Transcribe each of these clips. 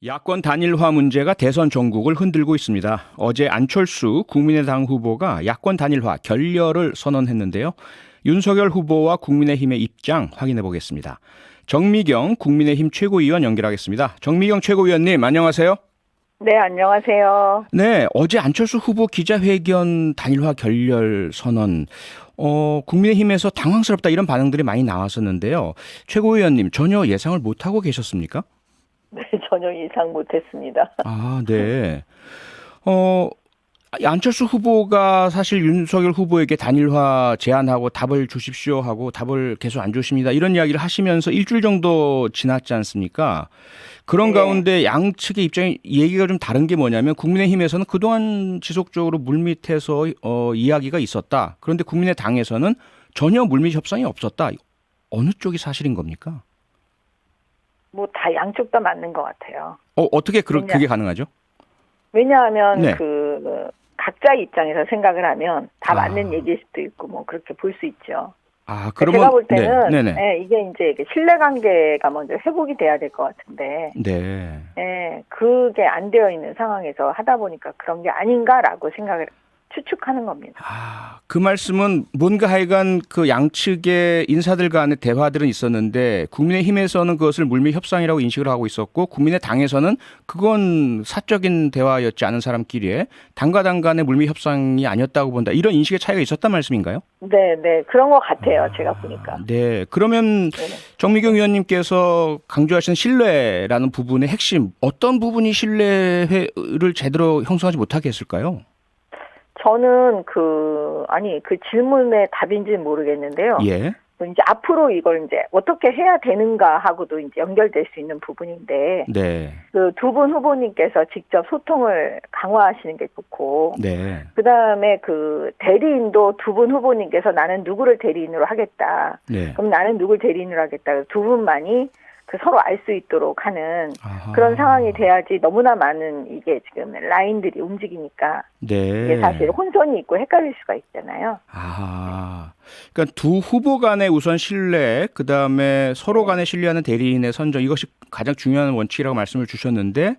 야권 단일화 문제가 대선 전국을 흔들고 있습니다. 어제 안철수 국민의당 후보가 야권 단일화 결렬을 선언했는데요. 윤석열 후보와 국민의힘의 입장 확인해 보겠습니다. 정미경 국민의힘 최고위원 연결하겠습니다. 정미경 최고위원님 안녕하세요. 네, 안녕하세요. 네, 어제 안철수 후보 기자회견 단일화 결렬 선언 국민의힘에서 당황스럽다 이런 반응들이 많이 나왔었는데요. 최고위원님 전혀 예상을 못하고 계셨습니까? 네, 전혀 예상 못했습니다. 아, 네. 안철수 후보가 사실 윤석열 후보에게 단일화 제안하고 답을 주십시오 하고 답을 계속 안 주십니다. 이런 이야기를 하시면서 일주일 정도 지났지 않습니까? 그런 네. 가운데 양측의 입장이 얘기가 좀 다른 게 뭐냐면 국민의힘에서는 그동안 지속적으로 물밑에서 이야기가 있었다. 그런데 국민의당에서는 전혀 물밑 협상이 없었다. 어느 쪽이 사실인 겁니까? 뭐 다 양쪽 다 맞는 것 같아요. 어떻게 그게 가능하죠? 왜냐하면 네. 각자 입장에서 생각을 하면 다 맞는 얘기일 수도 있고 뭐 그렇게 볼 수 있죠. 아, 제가 볼 네. 때는 네네. 네, 이게 이제 신뢰관계가 먼저 회복이 돼야 될 것 같은데, 네. 네, 그게 안 되어 있는 상황에서 하다 보니까 그런 게 아닌가라고 생각을 추측하는 겁니다. 아, 그 말씀은 뭔가 하여간 그 양측의 인사들 간의 대화들은 있었는데 국민의힘에서는 그것을 물밑 협상이라고 인식을 하고 있었고 국민의당에서는 그건 사적인 대화였지 않은 사람끼리의 당과 당 간의 물밑 협상이 아니었다고 본다. 이런 인식의 차이가 있었단 말씀인가요? 네, 네, 그런 것 같아요. 제가 보니까. 네. 그러면 네. 정미경 위원님께서 강조하신 신뢰라는 부분의 핵심 어떤 부분이 신뢰를 제대로 형성하지 못하게 했을까요? 저는 그 질문의 답인지는 모르겠는데요. 예. 이제 앞으로 이걸 이제 어떻게 해야 되는가 하고도 이제 연결될 수 있는 부분인데, 네. 그 두 분 후보님께서 직접 소통을 강화하시는 게 좋고, 네. 그 다음에 그 대리인도 두 분 후보님께서 나는 누구를 대리인으로 하겠다. 네. 그럼 나는 누굴 대리인으로 하겠다. 두 분만이 그 서로 알 수 있도록 하는 아하. 그런 상황이 돼야지 너무나 많은 이게 지금 라인들이 움직이니까 네. 이게 사실 혼선이 있고 헷갈릴 수가 있잖아요. 아, 그러니까 두 후보 간의 우선 신뢰, 그 다음에 서로 간의 신뢰하는 대리인의 선정 이것이 가장 중요한 원칙이라고 말씀을 주셨는데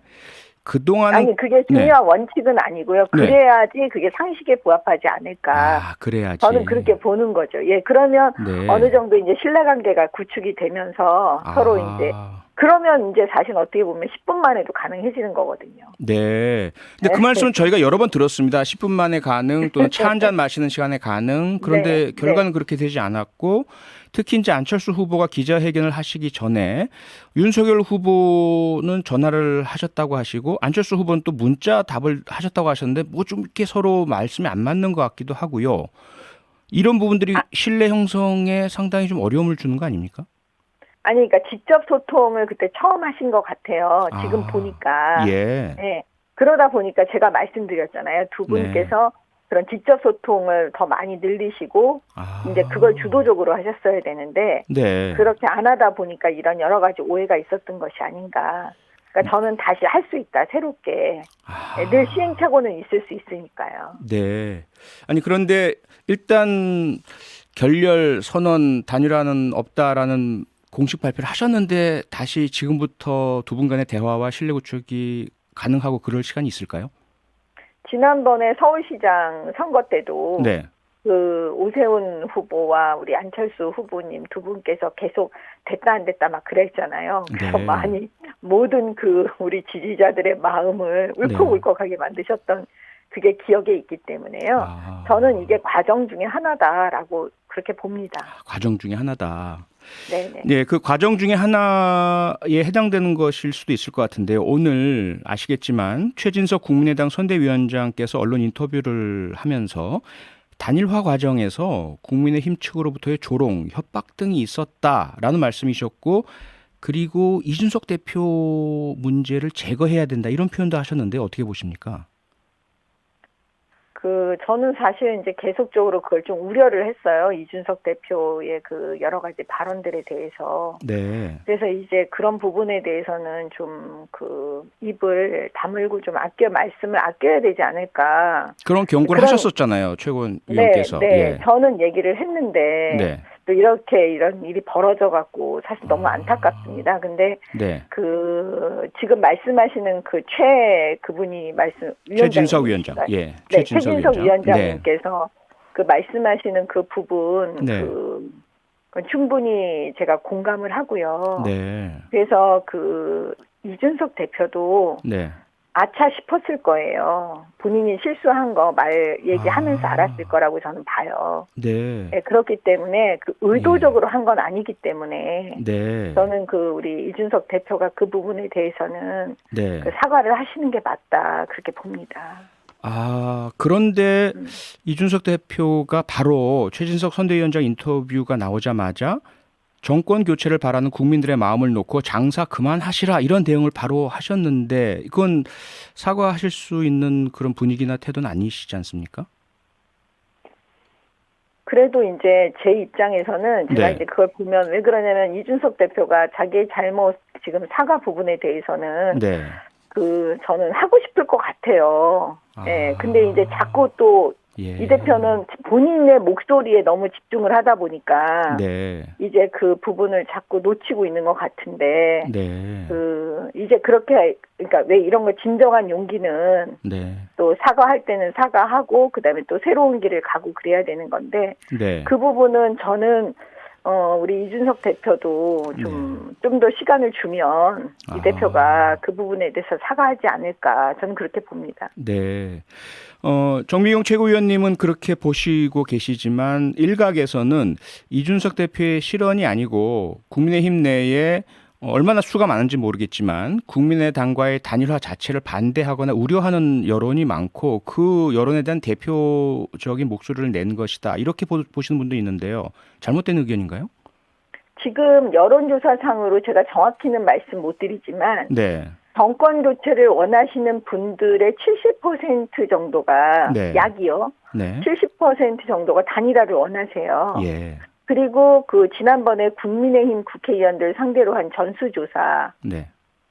그동안은 아니 그게 중요한 원칙은 아니고요. 그래야지 그게 상식에 부합하지 않을까. 아, 그래야지. 저는 그렇게 보는 거죠. 예, 그러면 네. 어느 정도 이제 신뢰관계가 구축이 되면서 서로 이제 그러면 이제 사실 어떻게 보면 10분 만에도 가능해지는 거거든요. 네. 근데 그 말씀은 저희가 여러 번 들었습니다. 10분 만에 가능 또는 차 한 잔 마시는 시간에 가능. 그런데 네, 결과는 그렇게 되지 않았고 특히 이제 안철수 후보가 기자회견을 하시기 전에 윤석열 후보는 전화를 하셨다고 하시고 안철수 후보는 또 문자 답을 하셨다고 하셨는데 뭐 좀 이렇게 서로 말씀이 안 맞는 것 같기도 하고요. 이런 부분들이 신뢰 형성에 상당히 좀 어려움을 주는 거 아닙니까? 아니 그러니까 직접 소통을 그때 처음 하신 것 같아요. 지금 보니까. 예. 네. 그러다 보니까 제가 말씀드렸잖아요. 두 분께서 그런 직접 소통을 더 많이 늘리시고 이제 그걸 주도적으로 하셨어야 되는데 네. 그렇게 안 하다 보니까 이런 여러 가지 오해가 있었던 것이 아닌가. 그러니까 저는 다시 할 수 있다. 새롭게. 늘 시행착오는 있을 수 있으니까요. 네. 아니 그런데 일단 결렬 선언 단일화는 없다라는 공식 발표를 하셨는데 다시 지금부터 두 분 간의 대화와 신뢰 구축이 가능하고 그럴 시간이 있을까요? 지난번에 서울시장 선거 때도 네. 그 오세훈 후보와 우리 안철수 후보님 두 분께서 계속 됐다 안 됐다 막 그랬잖아요. 그래서 네. 많이 모든 그 우리 지지자들의 마음을 울컥울컥하게 만드셨던 그게 기억에 있기 때문에요. 저는 이게 과정 중에 하나다라고 그렇게 봅니다. 과정 중에 하나다. 네네. 네, 그 과정 중에 하나에 해당되는 것일 수도 있을 것 같은데요. 오늘 아시겠지만 최진석 국민의당 선대위원장께서 언론 인터뷰를 하면서 단일화 과정에서 국민의힘 측으로부터의 조롱, 협박 등이 있었다라는 말씀이셨고 그리고 이준석 대표 문제를 제거해야 된다 이런 표현도 하셨는데 어떻게 보십니까? 저는 사실 이제 계속적으로 그걸 좀 우려를 했어요. 이준석 대표의 그 여러 가지 발언들에 대해서. 네. 그래서 이제 그런 부분에 대해서는 좀 그 입을 다물고 좀 말씀을 아껴야 되지 않을까. 그런 경고를 하셨었잖아요. 최고위원께서. 네, 네. 저는 얘기를 했는데. 네. 또 이렇게 이런 일이 벌어져 갖고 사실 너무 안타깝습니다. 근데 네. 지금 말씀하시는 그분이 최진석 위원장. 예. 네, 최진석 위원장님께서 그 말씀하시는 그 부분 네. 그건 충분히 제가 공감을 하고요. 네. 그래서 이준석 대표도 네. 아차 싶었을 거예요. 본인이 실수한 거 얘기하면서 알았을 거라고 저는 봐요. 네. 네, 그렇기 때문에 의도적으로 한 건 아니기 때문에 네. 저는 우리 이준석 대표가 그 부분에 대해서는 네. 사과를 하시는 게 맞다 그렇게 봅니다. 그런데 이준석 대표가 바로 최진석 선대위원장 인터뷰가 나오자마자 정권 교체를 바라는 국민들의 마음을 놓고 장사 그만하시라 이런 대응을 바로 하셨는데 이건 사과하실 수 있는 그런 분위기나 태도는 아니시지 않습니까? 그래도 이제 제 입장에서는 제가 네. 이제 그걸 보면 왜 그러냐면 이준석 대표가 자기의 잘못 지금 사과 부분에 대해서는 네. 저는 하고 싶을 것 같아요. 예. 근데 이제 자꾸 또 이 대표는 본인의 목소리에 너무 집중을 하다 보니까 네. 이제 그 부분을 자꾸 놓치고 있는 것 같은데 네. 이제 그러니까 왜 이런 거 진정한 용기는 네. 또 사과할 때는 사과하고 그다음에 또 새로운 길을 가고 그래야 되는 건데 네. 그 부분은 저는 우리 이준석 대표도 좀 더 시간을 주면 이 대표가 그 부분에 대해서 사과하지 않을까 저는 그렇게 봅니다. 네. 정미경 최고위원님은 그렇게 보시고 계시지만 일각에서는 이준석 대표의 실언이 아니고 국민의힘 내에 얼마나 수가 많은지 모르겠지만 국민의당과의 단일화 자체를 반대하거나 우려하는 여론이 많고 그 여론에 대한 대표적인 목소리를 낸 것이다. 이렇게 보시는 분도 있는데요. 잘못된 의견인가요? 지금 여론조사상으로 제가 정확히는 말씀 못 드리지만 네. 정권 교체를 원하시는 분들의 70% 정도가 네. 약이요. 네. 70% 정도가 단일화를 원하세요. 예. 그리고 국민의힘 국회의원들 상대로 한 전수조사를 네.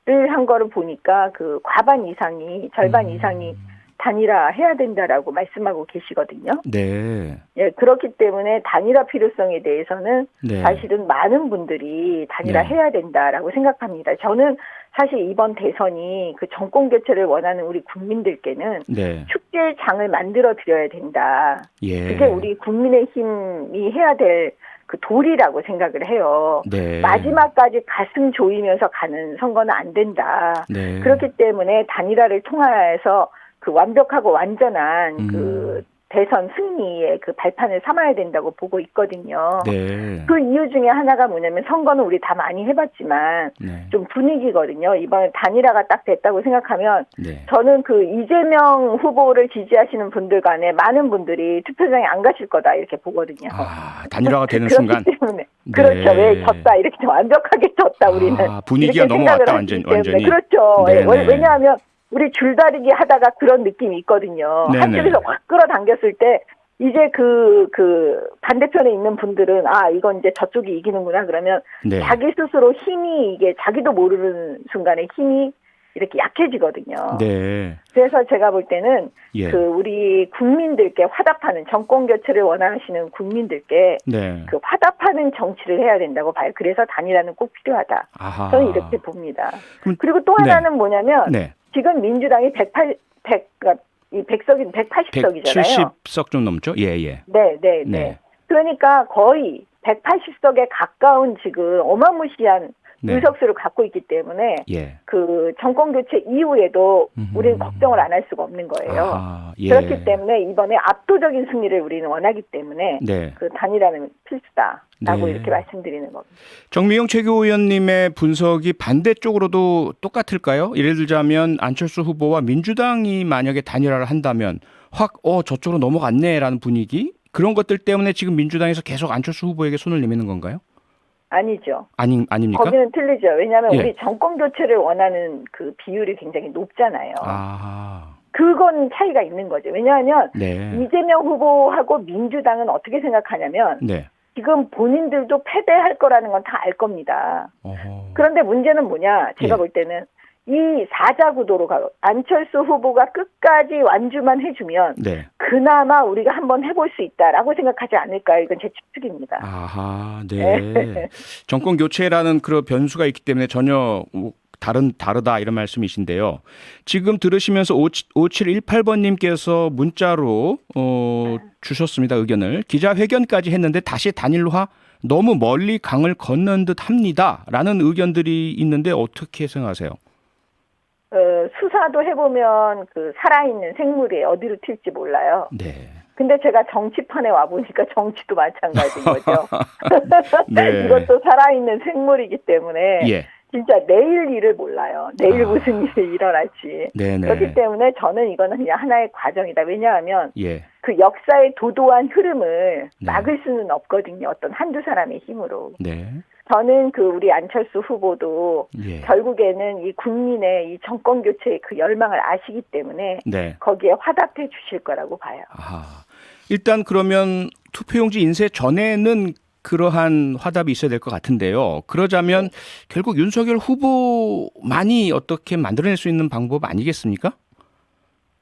한 거를 보니까 과반 이상이 절반 이상이 단일화 해야 된다라고 말씀하고 계시거든요. 네. 예, 그렇기 때문에 단일화 필요성에 대해서는 네. 사실은 많은 분들이 단일화 해야 된다라고 생각합니다. 저는 사실 이번 대선이 정권 교체를 원하는 우리 국민들께는 네. 축제장을 만들어 드려야 된다. 예. 그게 우리 국민의힘이 해야 될 도리라고 생각을 해요. 네. 마지막까지 가슴 조이면서 가는 선거는 안 된다. 네. 그렇기 때문에 단일화를 통하여서 완벽하고 완전한 대선 승리의 발판을 삼아야 된다고 보고 있거든요. 네. 그 이유 중에 하나가 뭐냐면 선거는 우리 다 많이 해봤지만 네. 좀 분위기거든요. 이번에 단일화가 딱 됐다고 생각하면 네. 저는 이재명 후보를 지지하시는 분들 간에 많은 분들이 투표장에 안 가실 거다 이렇게 보거든요. 단일화가 되는 그렇기 순간. 때문에 네. 그렇죠. 왜 졌다 이렇게 완벽하게 졌다 우리는. 분위기가 넘어왔다 완전히. 그렇죠. 네네. 왜냐하면 우리 줄다리기 하다가 그런 느낌이 있거든요. 네네. 한쪽에서 확 끌어당겼을 때 이제 반대편에 있는 분들은 이건 이제 저쪽이 이기는구나 그러면 네. 자기 스스로 힘이 자기도 모르는 순간에 힘이 이렇게 약해지거든요. 네. 그래서 제가 볼 때는 예. 우리 국민들께 화답하는 정권 교체를 원하시는 국민들께 네. 화답하는 정치를 해야 된다고 봐요. 그래서 단일화는 꼭 필요하다. 저는 이렇게 봅니다. 그리고 또 하나는 뭐냐면 네. 지금 민주당이 180석이잖아요. 170석 좀 넘죠? 예. 네. 그러니까 거의 180석에 가까운 지금 어마무시한 의석수를 갖고 있기 때문에 정권 교체 이후에도 우리는 걱정을 안 할 수가 없는 거예요. 그렇기 때문에 이번에 압도적인 승리를 우리는 원하기 때문에 단일화는 필수다라고 이렇게 말씀드리는 겁니다. 정미영 최고위원님의 분석이 반대쪽으로도 똑같을까요? 예를 들자면 안철수 후보와 민주당이 만약에 단일화를 한다면 확 저쪽으로 넘어갔네라는 분위기? 그런 것들 때문에 지금 민주당에서 계속 안철수 후보에게 손을 내미는 건가요? 아니죠. 아닙니까? 거기는 틀리죠. 왜냐하면 우리 정권 교체를 원하는 비율이 굉장히 높잖아요. 그건 차이가 있는 거죠. 왜냐하면 이재명 후보하고 민주당은 어떻게 생각하냐면 지금 본인들도 패배할 거라는 건 다 알 겁니다. 그런데 문제는 뭐냐? 제가 볼 때는 이 사자구도로가 안철수 후보가 끝까지 완주만 해주면 네. 그나마 우리가 한번 해볼 수 있다라고 생각하지 않을까요? 이건 제 추측입니다. 아하, 네. 정권 교체라는 그런 변수가 있기 때문에 전혀 다르다 이런 말씀이신데요. 지금 들으시면서 5718번님께서 문자로 주셨습니다. 의견을. 기자회견까지 했는데 다시 단일화 너무 멀리 강을 건넌 듯 합니다. 라는 의견들이 있는데 어떻게 생각하세요? 수사도 해보면 그 살아있는 생물이 어디로 튈지 몰라요. 네. 근데 제가 정치판에 와보니까 정치도 마찬가지인 거죠. 네. 이것도 살아있는 생물이기 때문에 예. 진짜 내일 일을 몰라요. 내일 무슨 일이 일어날지. 네네. 그렇기 때문에 저는 이거는 그냥 하나의 과정이다. 왜냐하면 예. 그 역사의 도도한 흐름을 네. 막을 수는 없거든요. 어떤 한두 사람의 힘으로. 네. 저는 그 우리 안철수 후보도 예. 결국에는 이 국민의 이 정권 교체의 그 열망을 아시기 때문에 네. 거기에 화답해 주실 거라고 봐요. 아, 일단 그러면 투표용지 인쇄 전에는 그러한 화답이 있어야 될 것 같은데요. 그러자면 결국 윤석열 후보만이 어떻게 만들어낼 수 있는 방법 아니겠습니까?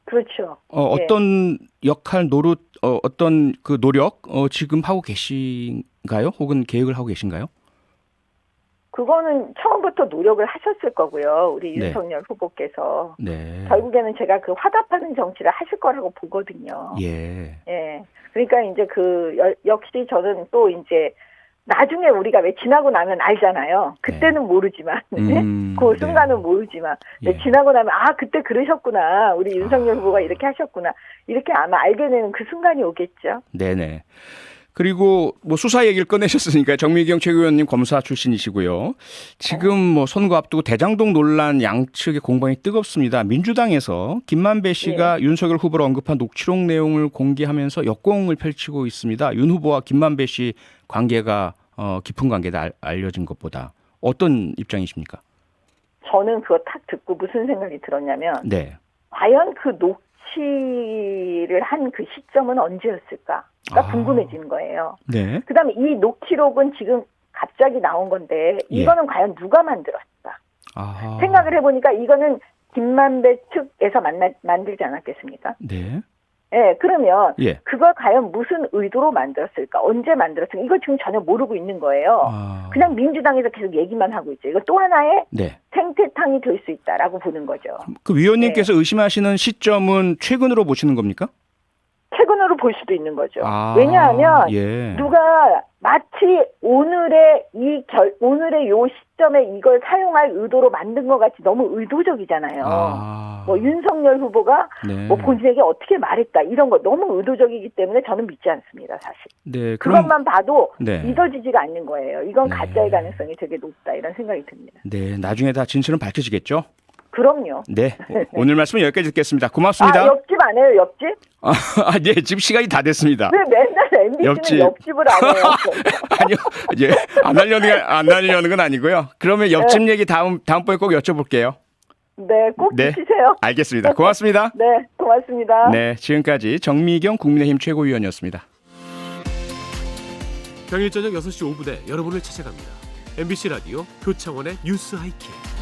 그렇죠. 어떤 역할 노릇, 어떤 그 노력 지금 하고 계신가요? 혹은 계획을 하고 계신가요? 그거는 처음부터 노력을 하셨을 거고요. 우리 네. 윤석열 후보께서. 네. 결국에는 제가 그 화답하는 정치를 하실 거라고 보거든요. 예. 예. 그러니까 이제 역시 저는 또 이제 나중에 우리가 왜 지나고 나면 알잖아요. 그때는 모르지만, 그 순간은 네. 모르지만, 예. 지나고 나면 그때 그러셨구나. 우리 윤석열 후보가 이렇게 하셨구나. 이렇게 아마 알게 되는 그 순간이 오겠죠. 네네. 그리고 뭐 수사 얘기를 꺼내셨으니까 정미경 최고위원님 검사 출신이시고요. 지금 뭐 선거 앞두고 대장동 논란 양측의 공방이 뜨겁습니다. 민주당에서 김만배 씨가 윤석열 후보를 언급한 녹취록 내용을 공개하면서 역공을 펼치고 있습니다. 윤 후보와 김만배 씨 관계가 깊은 관계다 알려진 것보다 어떤 입장이십니까? 저는 그거 딱 듣고 무슨 생각이 들었냐면 네. 과연 그 녹취를 한 그 시점은 언제였을까? 가 궁금해지는 거예요. 네. 그다음에 이 녹취록은 지금 갑자기 나온 건데 이거는 과연 누가 만들었을까? 생각을 해보니까 이거는 김만배 측에서 만들지 않았겠습니까? 네. 예, 그러면 예. 그걸 과연 무슨 의도로 만들었을까? 언제 만들었을까? 이걸 지금 전혀 모르고 있는 거예요. 그냥 민주당에서 계속 얘기만 하고 있죠. 이거 또 하나의 네. 생태탕이 될 수 있다라고 보는 거죠. 그 위원님께서 의심하시는 시점은 최근으로 보시는 겁니까? 최근으로 볼 수도 있는 거죠. 왜냐하면 예. 누가 마치 오늘의 요 시점에 이걸 사용할 의도로 만든 것 같이 너무 의도적이잖아요. 뭐 윤석열 후보가 네. 뭐 본인에게 어떻게 말했다 이런 거 너무 의도적이기 때문에 저는 믿지 않습니다, 사실. 네, 그것만 봐도 네. 믿어지지가 않는 거예요. 이건 네. 가짜의 가능성이 되게 높다 이런 생각이 듭니다. 네, 나중에 다 진실은 밝혀지겠죠? 그럼요. 네, 오늘 말씀은 여기까지 듣겠습니다. 고맙습니다. 옆집 안 해요, 옆집? 네, 지금 시간이 다 됐습니다. 왜 맨날 MBC는 옆집을 안 해요? 아니요, 예, 안 하려는 건 아니고요. 그러면 옆집 얘기 다음번에 꼭 여쭤볼게요. 네, 꼭 주시세요. 알겠습니다. 고맙습니다. 네, 고맙습니다. 네, 지금까지 정미경 국민의힘 최고위원이었습니다. 평일 저녁 6시 5분에 여러분을 찾아갑니다. MBC 라디오 표창원의 뉴스 하이킥.